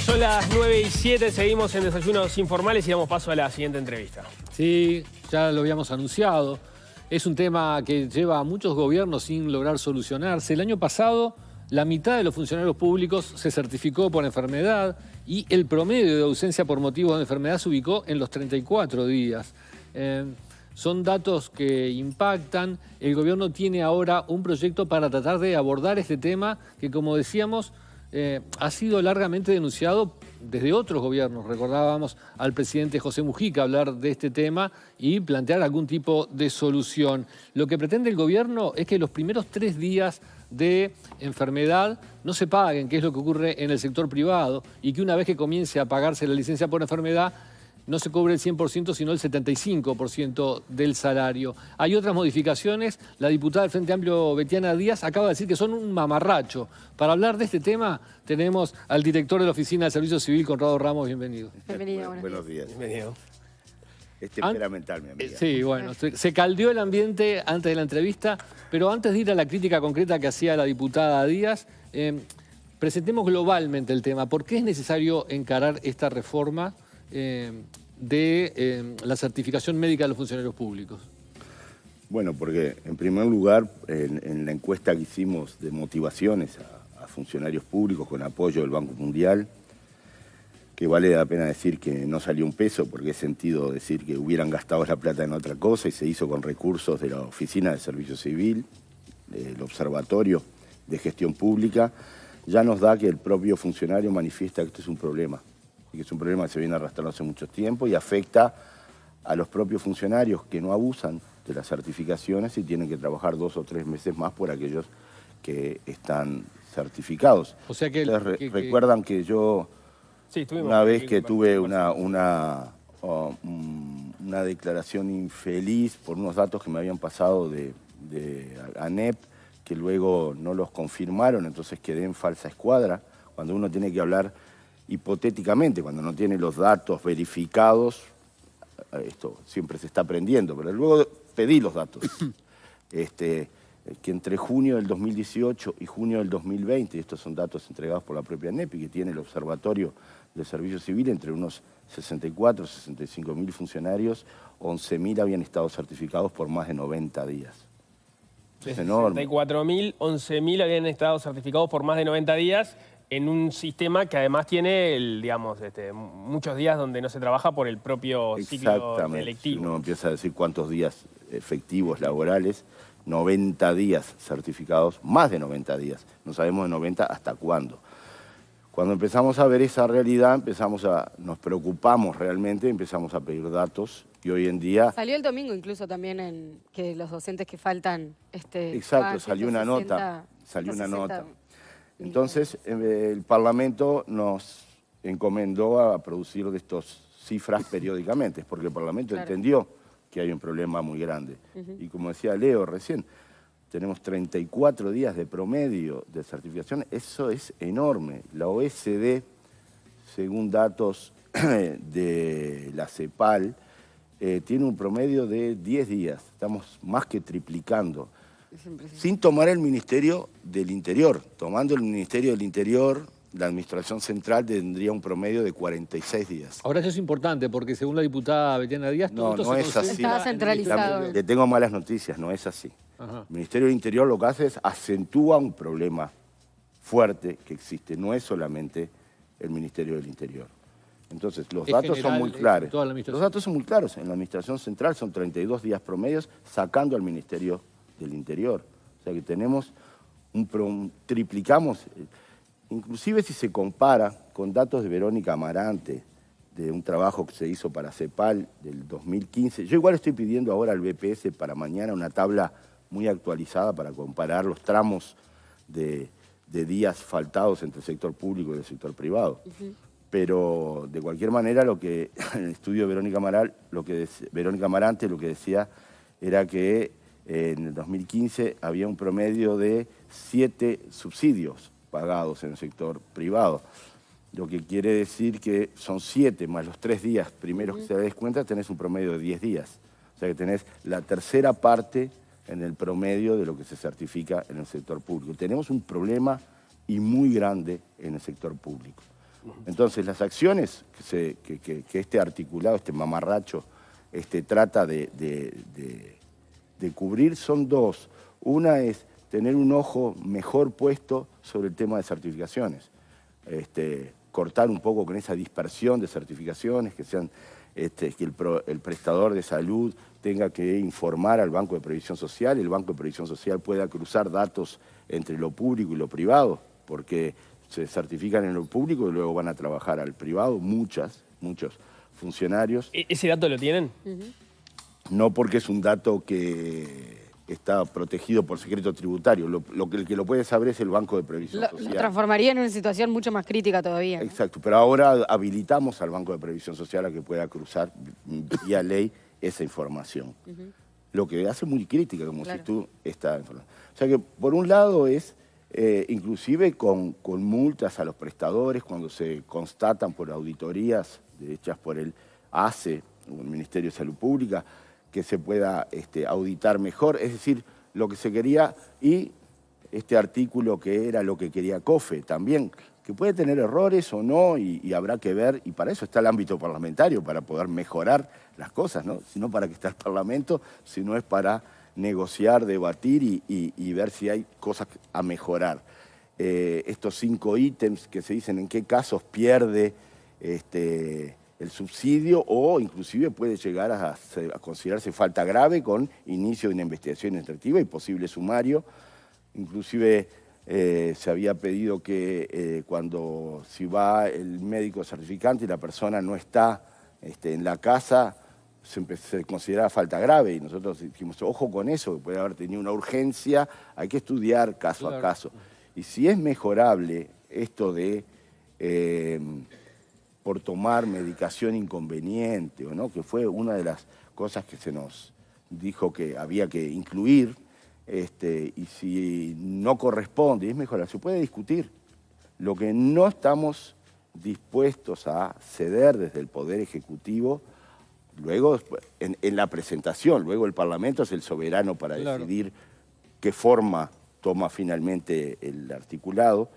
Son las 9:07, seguimos en Desayunos Informales y damos paso a la siguiente entrevista. Sí, ya lo habíamos anunciado. Es un tema que lleva a muchos gobiernos sin lograr solucionarse. El año pasado, la mitad de los funcionarios públicos se certificó por enfermedad y el promedio de ausencia por motivos de enfermedad se ubicó en los 34 días. Son datos que impactan. El gobierno tiene ahora un proyecto para tratar de abordar este tema que, como decíamos, ha sido largamente denunciado desde otros gobiernos. Recordábamos al presidente José Mujica hablar de este tema y plantear algún tipo de solución. Lo que pretende el gobierno es que los primeros 3 días de enfermedad no se paguen, que es lo que ocurre en el sector privado, y que una vez que comience a pagarse la licencia por enfermedad, no se cobre el 100%, sino el 75% del salario. Hay otras modificaciones. La diputada del Frente Amplio, Betiana Díaz, acaba de decir que son un mamarracho. Para hablar de este tema, tenemos al director de la Oficina de Servicio Civil, Conrado Ramos. Bienvenido. Bienvenido, buenos días. Bienvenido. Es temperamental, mi amiga. Sí, bueno, se caldeó el ambiente antes de la entrevista, pero antes de ir a la crítica concreta que hacía la diputada Díaz, presentemos globalmente el tema. ¿Por qué es necesario encarar esta reforma de la certificación médica de los funcionarios públicos? Bueno, porque en primer lugar, en la encuesta que hicimos de motivaciones a funcionarios públicos con apoyo del Banco Mundial, que vale la pena decir que no salió un peso, porque es sentido decir que hubieran gastado la plata en otra cosa, y se hizo con recursos de la Oficina de Servicio Civil, del Observatorio de Gestión Pública, ya nos da que el propio funcionario manifiesta que esto es un problema, y que es un problema que se viene arrastrando hace mucho tiempo y afecta a los propios funcionarios que no abusan de las certificaciones y tienen que trabajar 2 o 3 meses más por aquellos que están certificados. O sea que recuerdan que yo... Sí, una vez que tuve una declaración infeliz por unos datos que me habían pasado de ANEP, que luego no los confirmaron, entonces quedé en falsa escuadra. Cuando uno tiene que hablar hipotéticamente, cuando no tiene los datos verificados, esto siempre se está aprendiendo, pero luego pedí los datos. Que entre junio del 2018 y junio del 2020, estos son datos entregados por la propia ANEP y que tiene el Observatorio de Servicio Civil, entre unos 64 y 65 mil funcionarios, 11.000 habían estado certificados por más de 90 días. De Es enorme. 64.000, 11.000 habían estado certificados por más de 90 días en un sistema que además tiene, muchos días donde no se trabaja por el propio ciclo electivo. Uno empieza a decir cuántos días efectivos laborales, 90 días certificados, más de 90 días. No sabemos de 90 hasta cuándo. Cuando empezamos a ver esa realidad, nos preocupamos realmente, empezamos a pedir datos y hoy en día... Salió el domingo incluso también en que los docentes que faltan... Exacto, salió una nota. Entonces, el Parlamento nos encomendó a producir de estas cifras periódicamente, porque el Parlamento entendió que hay un problema muy grande. Y como decía Leo recién, tenemos 34 días de promedio de certificación, eso es enorme. La OECD, según datos de la CEPAL, tiene un promedio de 10 días, estamos más que triplicando. Sin tomar el Ministerio del Interior. Tomando el Ministerio del Interior, la Administración Central tendría un promedio de 46 días. Ahora eso es importante porque según la diputada Betiana Díaz... No es así. Está centralizado. Le tengo malas noticias, no es así. Ajá. El Ministerio del Interior lo que hace es acentúa un problema fuerte que existe. No es solamente el Ministerio del Interior. Entonces, los datos son muy claros. Los datos son muy claros. En la Administración Central son 32 días promedios sacando al Ministerio del Interior. O sea que tenemos triplicamos, inclusive si se compara con datos de Verónica Amarante, de un trabajo que se hizo para CEPAL del 2015. Yo igual estoy pidiendo ahora al BPS para mañana una tabla muy actualizada para comparar los tramos de días faltados entre el sector público y el sector privado. Pero de cualquier manera, en el estudio de Verónica Amarante lo que decía era que en el 2015 había un promedio de 7 subsidios pagados en el sector privado. Lo que quiere decir que son 7 más los 3 días primeros que se des cuenta, tenés un promedio de 10 días. O sea que tenés la tercera parte en el promedio de lo que se certifica en el sector público. Tenemos un problema y muy grande en el sector público. Entonces, las acciones que este articulado, este mamarracho, trata de cubrir son dos. Una es tener un ojo mejor puesto sobre el tema de certificaciones. Cortar un poco con esa dispersión de certificaciones, que sean que el prestador de salud tenga que informar al Banco de Previsión Social, el Banco de Previsión Social pueda cruzar datos entre lo público y lo privado, porque se certifican en lo público y luego van a trabajar al privado muchos funcionarios. ¿Ese dato lo tienen? No, porque es un dato que está protegido por secreto tributario. El que lo puede saber es el Banco de Previsión Social. Lo transformaría en una situación mucho más crítica todavía, ¿no? Exacto, pero ahora habilitamos al Banco de Previsión Social a que pueda cruzar vía ley esa información. Lo que hace muy crítica, como si tú esta información. O sea que, por un lado, es inclusive con multas a los prestadores cuando se constatan por auditorías hechas por el ACE, o el Ministerio de Salud Pública, que se pueda auditar mejor, es decir, lo que se quería, y este artículo que era lo que quería COFE también, que puede tener errores o no, y habrá que ver, y para eso está el ámbito parlamentario, para poder mejorar las cosas, ¿no? Si no, para qué está el Parlamento, si no es para negociar, debatir y ver si hay cosas a mejorar. Estos 5 ítems que se dicen en qué casos pierde el subsidio, o inclusive puede llegar a considerarse falta grave con inicio de una investigación extractiva y posible sumario. Inclusive se había pedido que si va el médico certificante y la persona no está en la casa, se considera falta grave, y nosotros dijimos, ojo con eso, que puede haber tenido una urgencia, hay que estudiar caso a caso. Y si es mejorable esto de por tomar medicación inconveniente, o no, que fue una de las cosas que se nos dijo que había que incluir, y si no corresponde, es mejorable, se puede discutir. Lo que no estamos dispuestos a ceder desde el Poder Ejecutivo, luego en la presentación, luego el Parlamento es el soberano para decidir qué forma toma finalmente el articulado,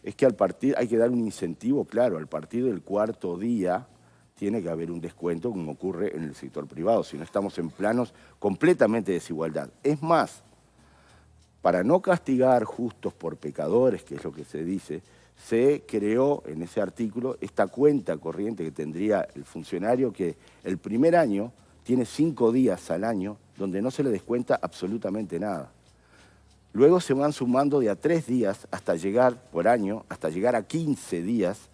es que hay que dar un incentivo, claro, al partir del 4º día tiene que haber un descuento, como ocurre en el sector privado, si no estamos en planos completamente de desigualdad. Es más, para no castigar justos por pecadores, que es lo que se dice, se creó en ese artículo esta cuenta corriente que tendría el funcionario, que el primer año tiene 5 días al año donde no se le descuenta absolutamente nada. Luego se van sumando de a 3 días hasta llegar, por año, hasta llegar a 15 días.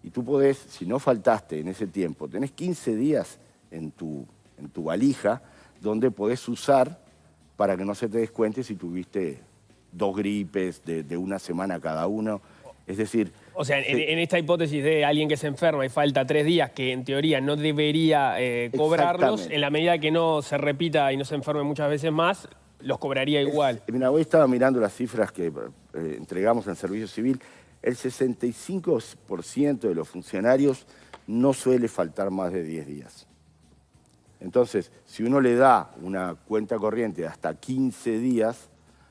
Y tú podés, si no faltaste en ese tiempo, tenés 15 días en tu valija donde podés usar para que no se te descuente si tuviste 2 gripes de una semana cada uno. Es decir... O sea, en esta hipótesis de alguien que se enferma y falta 3 días, que en teoría no debería cobrarlos, en la medida que no se repita y no se enferme muchas veces más, los cobraría igual. Mira, hoy estaba mirando las cifras que entregamos en Servicio Civil. El 65% de los funcionarios no suele faltar más de 10 días. Entonces, si uno le da una cuenta corriente de hasta 15 días,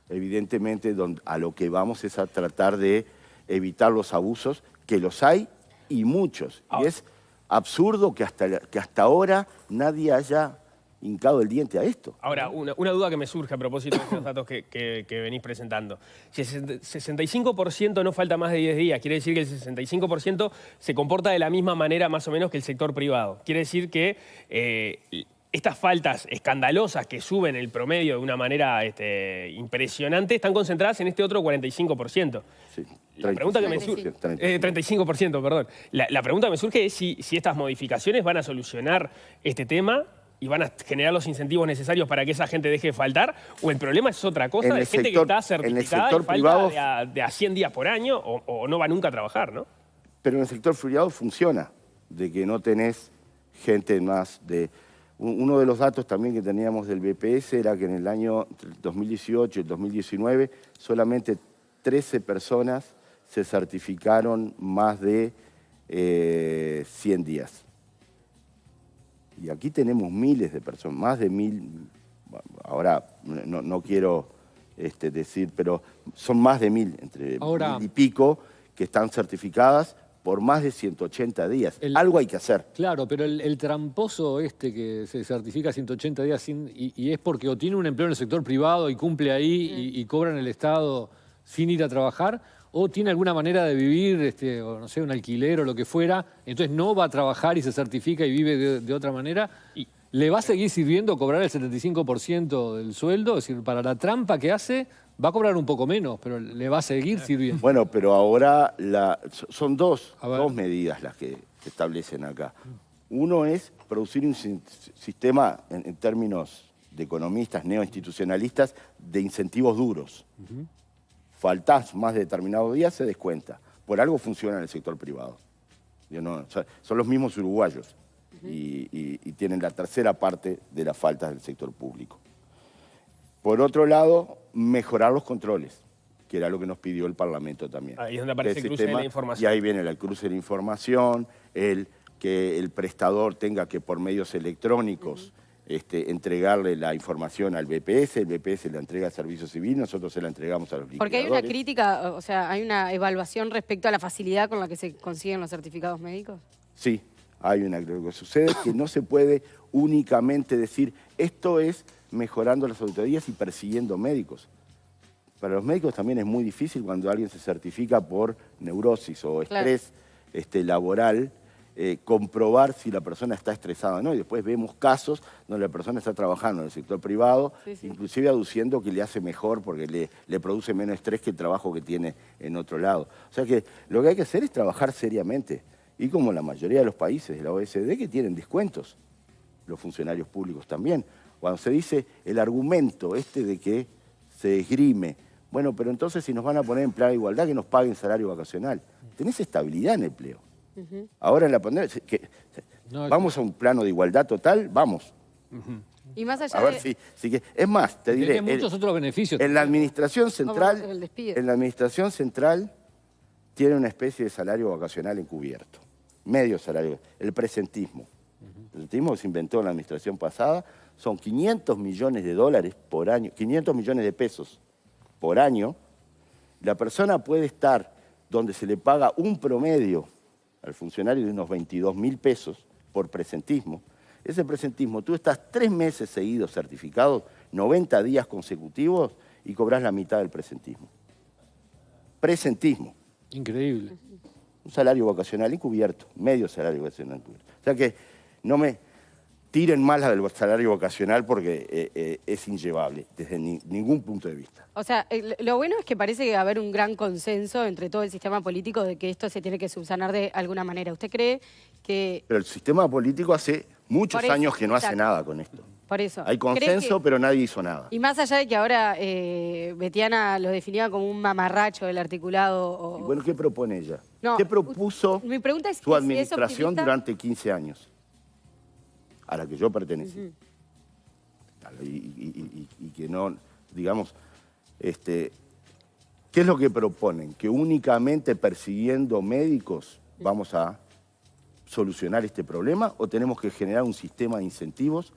evidentemente a lo que vamos es a tratar de evitar los abusos, que los hay y muchos. Y es absurdo que hasta ahora nadie haya hincado el diente a esto. Ahora, una duda que me surge a propósito de estos datos que venís presentando. Si el 65% no falta más de 10 días, quiere decir que el 65% se comporta de la misma manera más o menos que el sector privado. Quiere decir que estas faltas escandalosas que suben el promedio de una manera impresionante están concentradas en este otro 45%. Sí, la pregunta que me surge... 35%, perdón. La pregunta que me surge es si estas modificaciones van a solucionar este tema y van a generar los incentivos necesarios para que esa gente deje de faltar, o el problema es otra cosa, de gente que está certificada y falta de a 100 días por año o no va nunca a trabajar, ¿no? Pero en el sector privado funciona, de que no tenés gente más de... Uno de los datos también que teníamos del BPS era que en el año 2018 y 2019 solamente 13 personas se certificaron más de 100 días. Y aquí tenemos miles de personas, más de 1000, ahora no quiero decir, pero son más de 1000, entre 1000 y pico, que están certificadas por más de 180 días. Algo hay que hacer. Claro, pero el tramposo que se certifica 180 días y es porque o tiene un empleo en el sector privado y cumple ahí y cobra en el Estado sin ir a trabajar, o tiene alguna manera de vivir, o no sé, un alquiler o lo que fuera, entonces no va a trabajar y se certifica y vive de otra manera, y ¿le va a seguir sirviendo cobrar el 75% del sueldo? Es decir, para la trampa que hace, va a cobrar un poco menos, pero le va a seguir sirviendo. Bueno, pero ahora son dos medidas las que se establecen acá. Uno es producir un sistema, en términos de economistas neoinstitucionalistas, de incentivos duros. Faltás más de determinados días, se descuenta. Por algo funciona en el sector privado. Son los mismos uruguayos y tienen la tercera parte de las faltas del sector público. Por otro lado, mejorar los controles, que era lo que nos pidió el Parlamento también. Ahí es donde aparece el cruce de la información. Y ahí viene el cruce de la información, que el prestador tenga que por medios electrónicos entregarle la información al BPS, el BPS la entrega al Servicio Civil, nosotros se la entregamos a los liquidadores. Porque hay una crítica, o sea, hay una evaluación respecto a la facilidad con la que se consiguen los certificados médicos. Sí, hay una. Lo que sucede es que no se puede únicamente decir esto es mejorando las auditorías y persiguiendo médicos. Para los médicos también es muy difícil cuando alguien se certifica por neurosis o estrés laboral, comprobar si la persona está estresada o no. Y después vemos casos donde la persona está trabajando en el sector privado, inclusive aduciendo que le hace mejor porque le produce menos estrés que el trabajo que tiene en otro lado. O sea que lo que hay que hacer es trabajar seriamente. Y como la mayoría de los países de la OECD que tienen descuentos, los funcionarios públicos también. Cuando se dice el argumento de que se esgrime, bueno, pero entonces si nos van a poner en plan de igualdad, que nos paguen salario vacacional. Tenés estabilidad en el empleo. Ahora en la pandemia, vamos a un plano de igualdad total, vamos. Y más allá a ver si es más, te diré. Tiene muchos otros beneficios. En la administración central, tiene una especie de salario vacacional encubierto. Medio salario, el presentismo. El presentismo se inventó en la administración pasada, son 500 millones de dólares por año, 500 millones de pesos por año. La persona puede estar donde se le paga un promedio al funcionario de unos 22.000 pesos por presentismo. Ese presentismo, tú estás 3 meses seguidos certificados, 90 días consecutivos y cobras la mitad del presentismo. Presentismo. Increíble. Un salario vacacional encubierto, medio salario vacacional encubierto. O sea que no me tiren más la del salario vacacional porque es inllevable desde ningún punto de vista. O sea, lo bueno es que parece haber un gran consenso entre todo el sistema político de que esto se tiene que subsanar de alguna manera. ¿Usted cree que...? Pero el sistema político hace muchos años que no hace nada con esto. Por eso. Hay consenso, pero nadie hizo nada. Y más allá de que ahora Betiana lo definía como un mamarracho del articulado... Y bueno, ¿qué propone ella? No, ¿Qué propuso mi pregunta es su administración durante 15 años? A la que yo pertenecí. Y que no, digamos, ¿qué es lo que proponen? ¿Que únicamente persiguiendo médicos vamos a solucionar este problema o tenemos que generar un sistema de incentivos?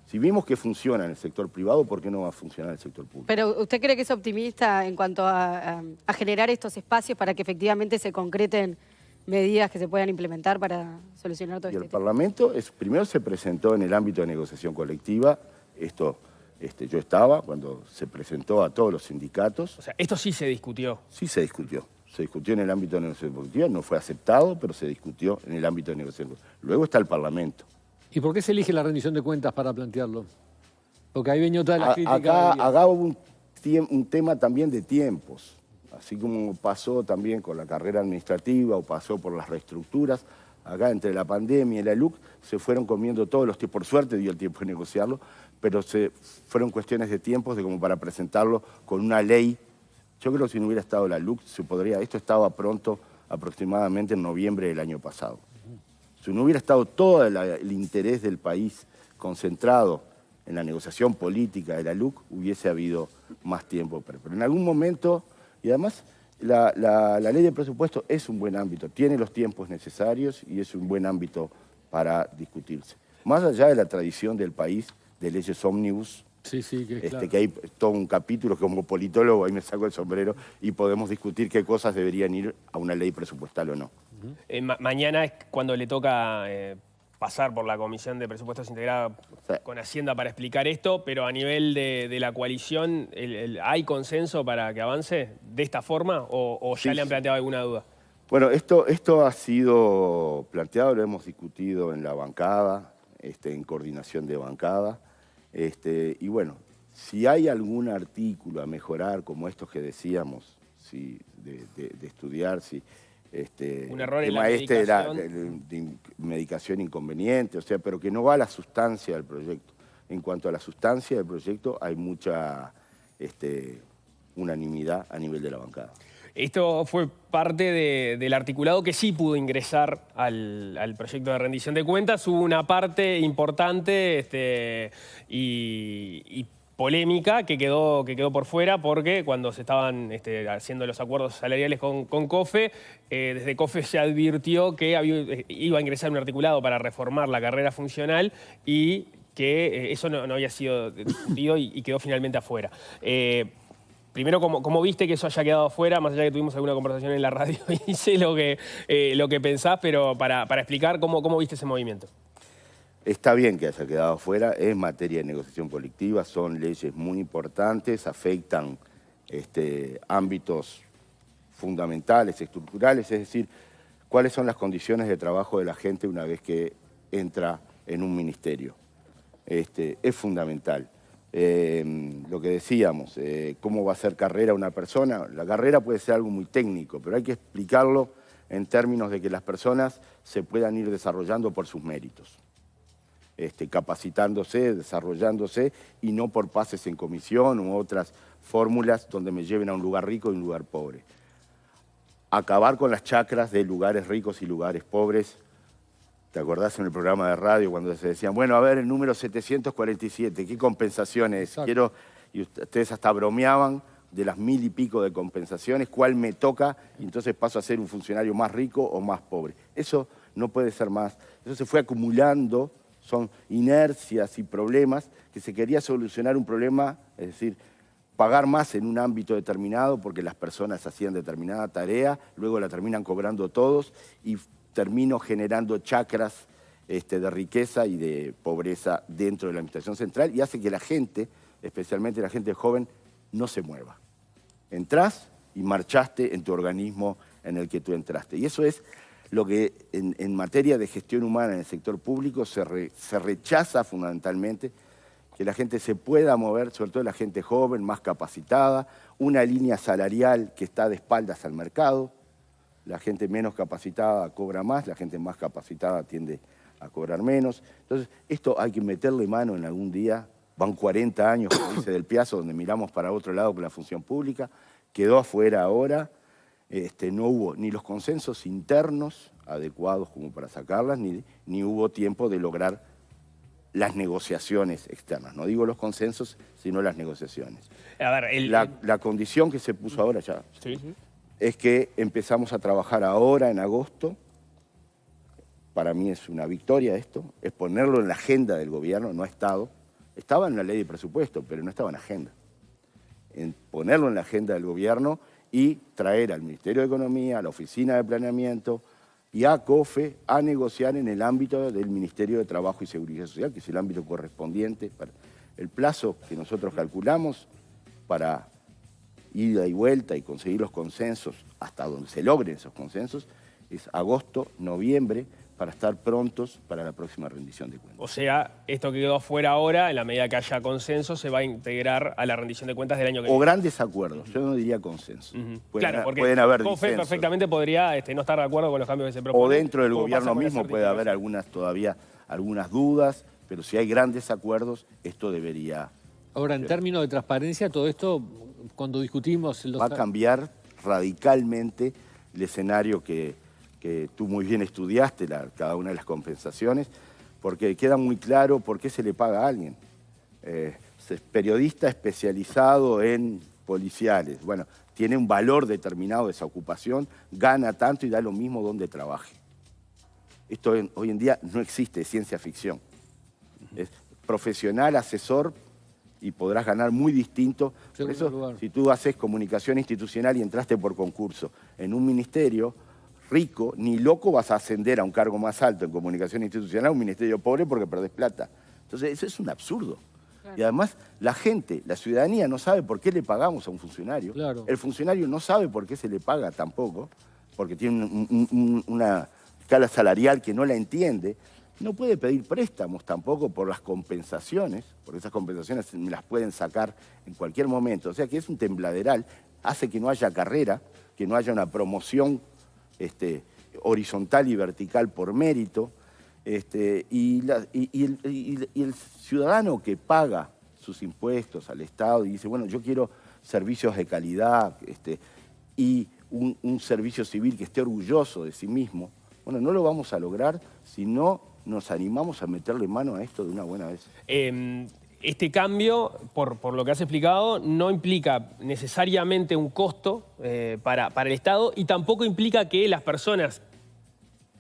Si vimos que funciona en el sector privado, ¿por qué no va a funcionar en el sector público? Pero ¿usted cree que es optimista en cuanto a generar estos espacios para que efectivamente se concreten medidas que se puedan implementar para solucionar todo y este el Parlamento primero se presentó en el ámbito de negociación colectiva. Yo estaba cuando se presentó a todos los sindicatos. O sea, esto sí se discutió. Sí se discutió. Se discutió en el ámbito de negociación colectiva, no fue aceptado, pero se discutió en el ámbito de negociación colectiva. Luego está el Parlamento. ¿Y por qué se elige la rendición de cuentas para plantearlo? Porque ahí venía otra de las críticas. Acá hubo un tema también de tiempos. Así como pasó también con la carrera administrativa o pasó por las reestructuras, acá entre la pandemia y la LUC se fueron comiendo todos los tiempos. Por suerte dio el tiempo de negociarlo, pero fueron cuestiones de tiempos como para presentarlo con una ley. Yo creo que si no hubiera estado la LUC, esto estaba pronto aproximadamente en noviembre del año pasado. Si no hubiera estado todo el interés del país concentrado en la negociación política de la LUC, hubiese habido más tiempo. Pero en algún momento... Y además, la ley de presupuesto es un buen ámbito, tiene los tiempos necesarios y es un buen ámbito para discutirse. Más allá de la tradición del país de leyes ómnibus, claro. Que hay todo un capítulo que como politólogo ahí me saco el sombrero y podemos discutir qué cosas deberían ir a una ley presupuestal o no. Mañana es cuando le toca pasar por la Comisión de Presupuestos integrada con Hacienda para explicar esto, pero a nivel de la coalición, ¿hay consenso para que avance de esta forma o ya le han planteado alguna duda? Bueno, esto ha sido planteado, lo hemos discutido en la bancada, en coordinación de bancada, y bueno, si hay algún artículo a mejorar, como estos que decíamos, de estudiar, un error en la medicación. de medicación inconveniente, o sea, pero que no va a la sustancia del proyecto. En cuanto a la sustancia del proyecto, hay mucha unanimidad a nivel de la bancada. Esto fue parte del articulado que sí pudo ingresar al proyecto de rendición de cuentas. Hubo una parte importante y polémica que quedó por fuera porque cuando se estaban haciendo los acuerdos salariales con COFE, desde COFE se advirtió que iba a ingresar un articulado para reformar la carrera funcional y que eso no había sido discutido y quedó finalmente afuera. Primero, ¿cómo viste que eso haya quedado afuera? Más allá de que tuvimos alguna conversación en la radio y sé lo que pensás, pero para explicar cómo viste ese movimiento. Está bien que haya quedado afuera, es materia de negociación colectiva, son leyes muy importantes, afectan ámbitos fundamentales, estructurales, es decir, cuáles son las condiciones de trabajo de la gente una vez que entra en un ministerio. Es fundamental. Lo que decíamos, cómo va a ser carrera una persona. La carrera puede ser algo muy técnico, pero hay que explicarlo en términos de que las personas se puedan ir desarrollando por sus méritos, capacitándose, desarrollándose, y no por pases en comisión u otras fórmulas donde me lleven a un lugar rico y un lugar pobre. Acabar con las chacras de lugares ricos y lugares pobres. ¿Te acordás en el programa de radio cuando se decían, bueno, a ver, el número 747, ¿qué compensaciones? Quiero, y ustedes hasta bromeaban de las 1000 y pico de compensaciones, cuál me toca, y entonces paso a ser un funcionario más rico o más pobre. Eso no puede ser más. Eso se fue acumulando, son inercias y problemas que se quería solucionar un problema, es decir, pagar más en un ámbito determinado porque las personas hacían determinada tarea, luego la terminan cobrando todos y termino generando chacras de riqueza y de pobreza dentro de la administración central y hace que la gente, especialmente la gente joven, no se mueva. Entrás y marchaste en tu organismo en el que tú entraste. Y eso es lo que en materia de gestión humana en el sector público se rechaza fundamentalmente, que la gente se pueda mover, sobre todo la gente joven, más capacitada, una línea salarial que está de espaldas al mercado. La gente menos capacitada cobra más, la gente más capacitada tiende a cobrar menos. Entonces, esto hay que meterle mano en algún día. Van 40 años, como dice Del Piazzo, donde miramos para otro lado con la función pública. Quedó afuera ahora. No hubo ni los consensos internos adecuados como para sacarlas, ni hubo tiempo de lograr las negociaciones externas. No digo los consensos, sino las negociaciones. A ver, la condición que se puso ahora ya... Sí. Es que empezamos a trabajar ahora en agosto. Para mí es una victoria esto, es ponerlo en la agenda del gobierno, no ha estado. Estaba en la ley de presupuesto, pero no estaba en agenda. En ponerlo en la agenda del gobierno y traer al Ministerio de Economía, a la Oficina de Planeamiento y a COFE a negociar en el ámbito del Ministerio de Trabajo y Seguridad Social, que es el ámbito correspondiente. El plazo que nosotros calculamos para ida y vuelta y conseguir los consensos hasta donde se logren esos consensos es agosto, noviembre, para estar prontos para la próxima rendición de cuentas. O sea, esto que quedó afuera ahora, en la medida que haya consenso, se va a integrar a la rendición de cuentas del año que viene. O grandes acuerdos, yo no diría consenso. Claro, porque pueden haber COFE disensos. Perfectamente podría no estar de acuerdo con los cambios que se proponen. O dentro del como gobierno pasa con la mismo puede haber todavía algunas dudas, pero si hay grandes acuerdos, esto debería... Ahora, en términos de transparencia, todo esto, cuando discutimos... Va a cambiar radicalmente el escenario que tú muy bien estudiaste, cada una de las compensaciones, porque queda muy claro por qué se le paga a alguien. Es periodista especializado en policiales. Bueno, tiene un valor determinado de esa ocupación, gana tanto y da lo mismo donde trabaje. Esto hoy en día no existe, es ciencia ficción. Es profesional, asesor, y podrás ganar muy distinto. Por eso, si tú haces comunicación institucional y entraste por concurso en un ministerio, rico, ni loco vas a ascender a un cargo más alto en comunicación institucional a un ministerio pobre porque perdés plata. Entonces, eso es un absurdo. Claro. Y además, la gente, la ciudadanía no sabe por qué le pagamos a un funcionario. Claro. El funcionario no sabe por qué se le paga tampoco, porque tiene una escala salarial que no la entiende. No puede pedir préstamos tampoco por las compensaciones, porque esas compensaciones me las pueden sacar en cualquier momento. O sea que es un tembladeral, hace que no haya carrera, que no haya una promoción horizontal y vertical por mérito. Y el ciudadano que paga sus impuestos al Estado y dice, bueno, yo quiero servicios de calidad y un servicio civil que esté orgulloso de sí mismo, bueno, no lo vamos a lograr si no nos animamos a meterle mano a esto de una buena vez. Este cambio, por lo que has explicado, no implica necesariamente un costo para el Estado y tampoco implica que las personas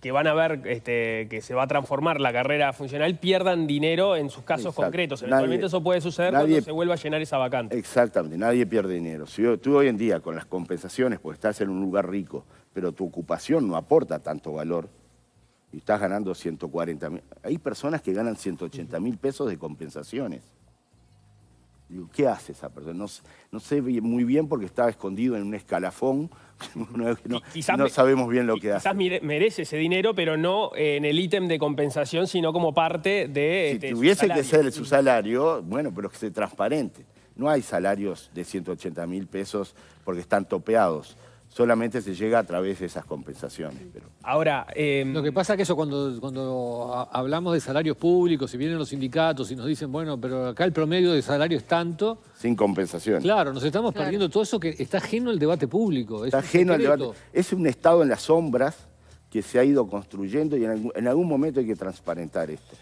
que van a ver que se va a transformar la carrera funcional pierdan dinero en sus casos concretos. Eventualmente eso puede suceder cuando se vuelva a llenar esa vacante. Exactamente, nadie pierde dinero. Si tú hoy en día con las compensaciones, porque estás en un lugar rico, pero tu ocupación no aporta tanto valor, y estás ganando 140.000. Hay personas que ganan 180.000 pesos de compensaciones. Digo, ¿qué hace esa persona? No sé muy bien porque estaba escondido en un escalafón. No sabemos bien lo que hace. Quizás merece ese dinero, pero no en el ítem de compensación, sino como parte de si tuviese que ser su salario, bueno, pero que sea transparente. No hay salarios de 180.000 pesos porque están topeados. Solamente se llega a través de esas compensaciones. Pero... Ahora, lo que pasa es que eso cuando hablamos de salarios públicos, si vienen los sindicatos y nos dicen, bueno, pero acá el promedio de salario es tanto... Sin compensación. Claro, nos estamos perdiendo todo eso que está ajeno al debate público. Está ajeno al debate. Es un Estado en las sombras que se ha ido construyendo y en algún momento hay que transparentar esto.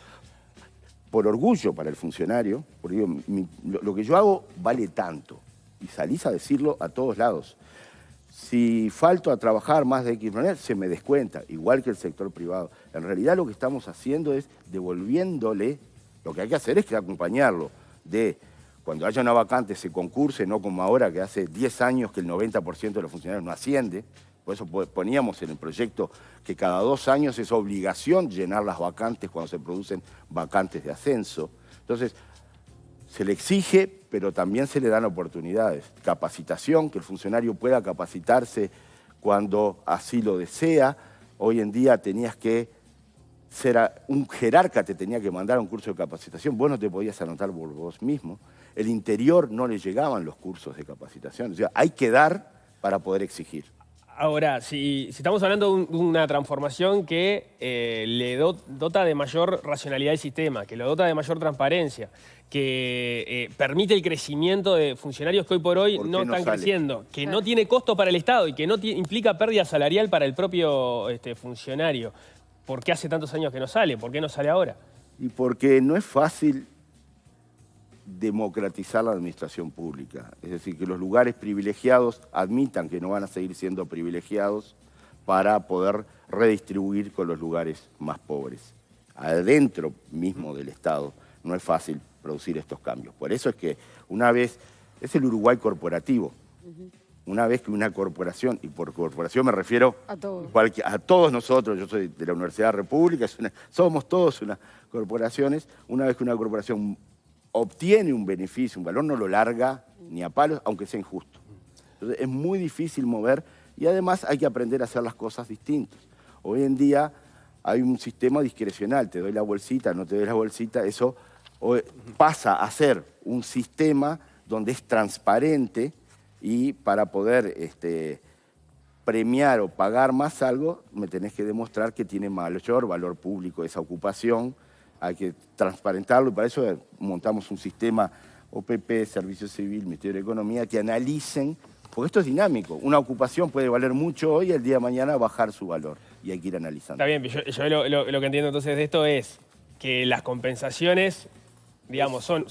Por orgullo para el funcionario, porque digo, lo que yo hago vale tanto. Y salís a decirlo a todos lados. Si falto a trabajar más de X manera, se me descuenta, igual que el sector privado. En realidad lo que estamos haciendo es devolviéndole, lo que hay que hacer es que acompañarlo de cuando haya una vacante se concurse, no como ahora que hace 10 años que el 90% de los funcionarios no asciende. Por eso poníamos en el proyecto que cada 2 años es obligación llenar las vacantes cuando se producen vacantes de ascenso. Entonces, se le exige, pero también se le dan oportunidades. Capacitación, que el funcionario pueda capacitarse cuando así lo desea. Hoy en día tenías que ser un jerarca, te tenía que mandar a un curso de capacitación. Vos no te podías anotar por vos mismo. El interior no le llegaban los cursos de capacitación. O sea, hay que dar para poder exigir. Ahora, si estamos hablando de una transformación que le dota de mayor racionalidad al sistema, que lo dota de mayor transparencia, que permite el crecimiento de funcionarios que hoy por hoy no están creciendo, que no tiene costo para el Estado y que no implica pérdida salarial para el propio funcionario, ¿por qué hace tantos años que no sale? ¿Por qué no sale ahora? Y porque no es fácil democratizar la administración pública. Es decir, que los lugares privilegiados admitan que no van a seguir siendo privilegiados para poder redistribuir con los lugares más pobres. Adentro mismo del Estado no es fácil producir estos cambios. Por eso es que una vez, es el Uruguay corporativo, una vez que una corporación, y por corporación me refiero a todos nosotros, yo soy de la Universidad República, somos todos unas corporaciones, una vez que una corporación obtiene un beneficio, un valor, no lo larga ni a palos, aunque sea injusto. Entonces es muy difícil mover y además hay que aprender a hacer las cosas distintas. Hoy en día hay un sistema discrecional, te doy la bolsita, no te doy la bolsita, eso pasa a ser un sistema donde es transparente y para poder premiar o pagar más algo, me tenés que demostrar que tiene mayor valor público esa ocupación. Hay que transparentarlo y para eso montamos un sistema OPP, Servicio Civil, Ministerio de Economía, que analicen, porque esto es dinámico. Una ocupación puede valer mucho hoy y el día de mañana bajar su valor y hay que ir analizando. Está bien, yo lo que entiendo entonces de esto es que las compensaciones, digamos, son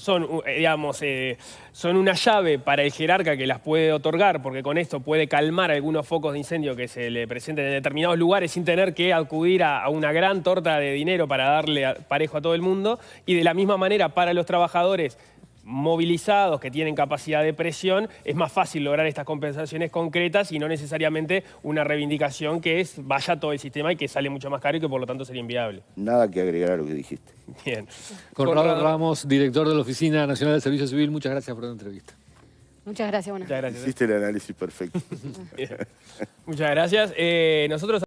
una llave para el jerarca que las puede otorgar, porque con esto puede calmar algunos focos de incendio que se le presenten en determinados lugares sin tener que acudir a una gran torta de dinero para darle parejo a todo el mundo. Y de la misma manera, para los trabajadores, movilizados, que tienen capacidad de presión, es más fácil lograr estas compensaciones concretas y no necesariamente una reivindicación que vaya todo el sistema y que sale mucho más caro y que por lo tanto sería inviable. Nada que agregar a lo que dijiste. Bien. Conrado Ramos, director de la Oficina Nacional del Servicio Civil, muchas gracias por la entrevista. Muchas gracias. Buenas Muchas gracias. Hiciste el análisis perfecto. Muchas gracias. Nosotros